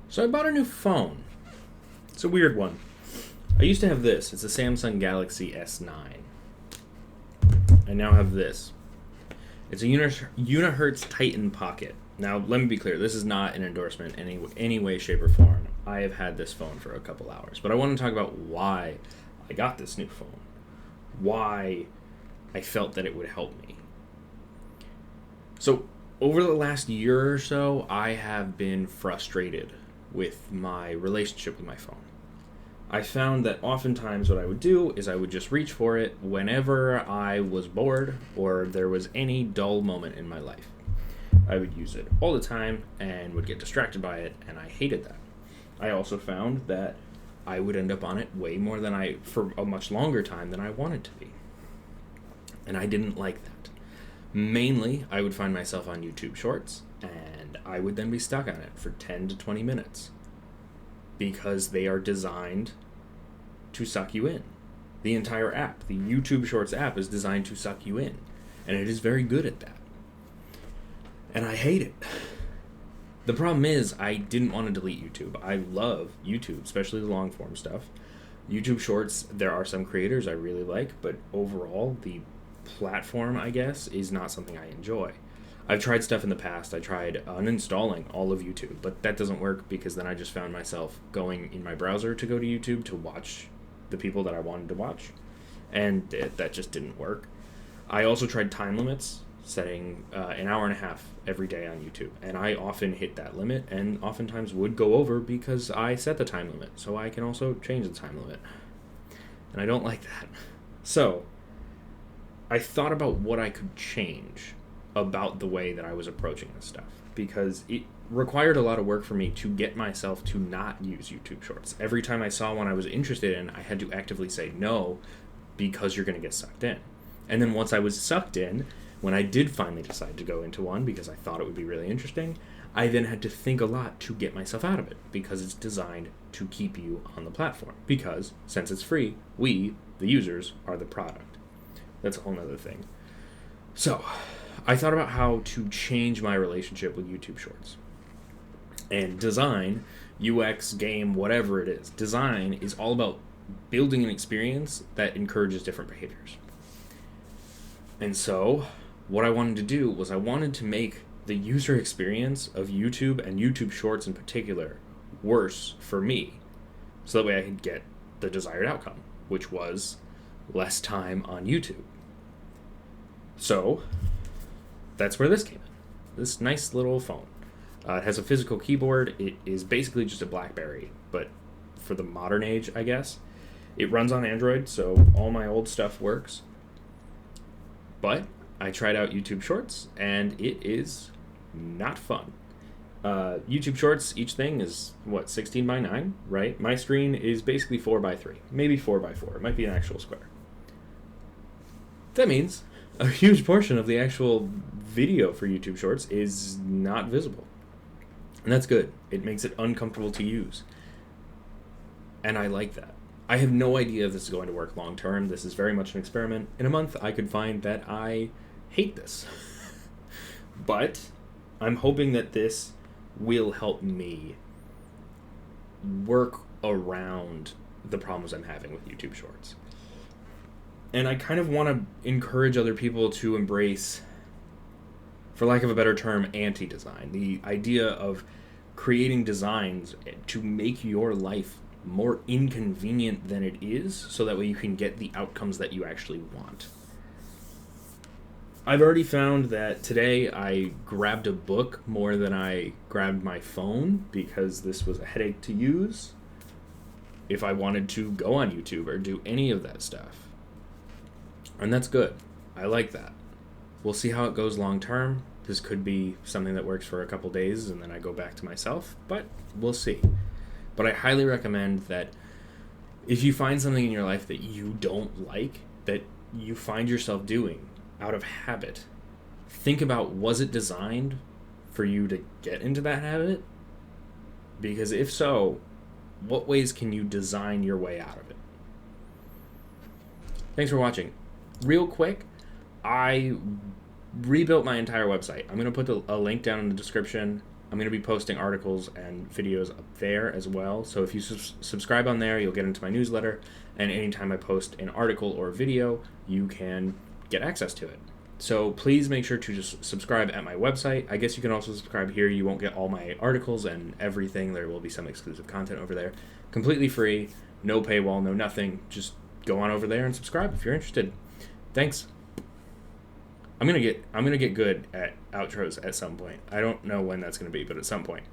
So I bought a new phone. It's a weird one. I used to have this. It's a Samsung Galaxy S9. I now have this. It's a Unihertz Titan Pocket. Now, let me be clear. This is not an endorsement in any way, shape, or form. I have had this phone for a couple hours. But I want to talk about why I got this new phone. Why I felt that it would help me. So, over the last year or so, I have been frustrated with my relationship with my phone. I found that oftentimes what I would do is I would just reach for it whenever I was bored or there was any dull moment in my life. I would use it all the time and would get distracted by it, and I hated that. I also found that I would end up on it way more for a much longer time than I wanted to be. And I didn't like that. Mainly, I would find myself on YouTube Shorts, and I would then be stuck on it for 10 to 20 minutes because they are designed to suck you in. The entire app, the YouTube Shorts app, is designed to suck you in, and it is very good at that. And I hate it. The problem is, I didn't want to delete YouTube. I love YouTube, especially the long form stuff. YouTube Shorts, there are some creators I really like, but overall, the platform, I guess, is not something I enjoy. I've tried stuff in the past. I tried uninstalling all of YouTube, but that doesn't work because then I just found myself going in my browser to go to YouTube to watch the people that I wanted to watch, and that just didn't work. I also tried time limits, setting an hour and a half every day on YouTube, and I often hit that limit and oftentimes would go over because I set the time limit, so I can also change the time limit, and I don't like that. So I thought about what I could change about the way that I was approaching this stuff, because it required a lot of work for me to get myself to not use YouTube Shorts. Every time I saw one I was interested in, I had to actively say no because you're going to get sucked in. And then once I was sucked in, when I did finally decide to go into one because I thought it would be really interesting, I then had to think a lot to get myself out of it because it's designed to keep you on the platform. Because since it's free, we, the users, are the product. That's a whole nother thing. So, I thought about how to change my relationship with YouTube Shorts. And design, UX, game, whatever it is, design is all about building an experience that encourages different behaviors. And so, what I wanted to do was I wanted to make the user experience of YouTube and YouTube Shorts in particular worse for me, so that way I could get the desired outcome, which was less time on YouTube. So, that's where this came in. This nice little phone. It has a physical keyboard. It is basically just a BlackBerry, but for the modern age, I guess. It runs on Android, so all my old stuff works. But I tried out YouTube Shorts, and it is not fun. YouTube Shorts, each thing is, 16 by 9, right? My screen is basically 4 by 3, maybe 4 by 4. It might be an actual square. That means a huge portion of the actual video for YouTube Shorts is not visible. And that's good. It makes it uncomfortable to use. And I like that. I have no idea if this is going to work long term. This is very much an experiment. In a month, I could find that I hate this. But I'm hoping that this will help me work around the problems I'm having with YouTube Shorts. And I kind of want to encourage other people to embrace, for lack of a better term, anti-design. The idea of creating designs to make your life more inconvenient than it is, so that way you can get the outcomes that you actually want. I've already found that today I grabbed a book more than I grabbed my phone because this was a headache to use if I wanted to go on YouTube or do any of that stuff. And that's good. I like that. We'll see how it goes long term. This could be something that works for a couple days and then I go back to myself, but we'll see. But I highly recommend that if you find something in your life that you don't like, that you find yourself doing out of habit, think about, was it designed for you to get into that habit? Because if so, what ways can you design your way out of it? Thanks for watching. Real quick, I rebuilt my entire website. I'm going to put a link down in the description. I'm going to be posting articles and videos up there as well. So if you subscribe on there, you'll get into my newsletter. And anytime I post an article or video, you can get access to it. So please make sure to just subscribe at my website. I guess you can also subscribe here. You won't get all my articles and everything. There will be some exclusive content over there. Completely free, no paywall, no nothing. Just go on over there and subscribe if you're interested. Thanks. I'm gonna get good at outros at some point. I don't know when that's gonna be, but at some point.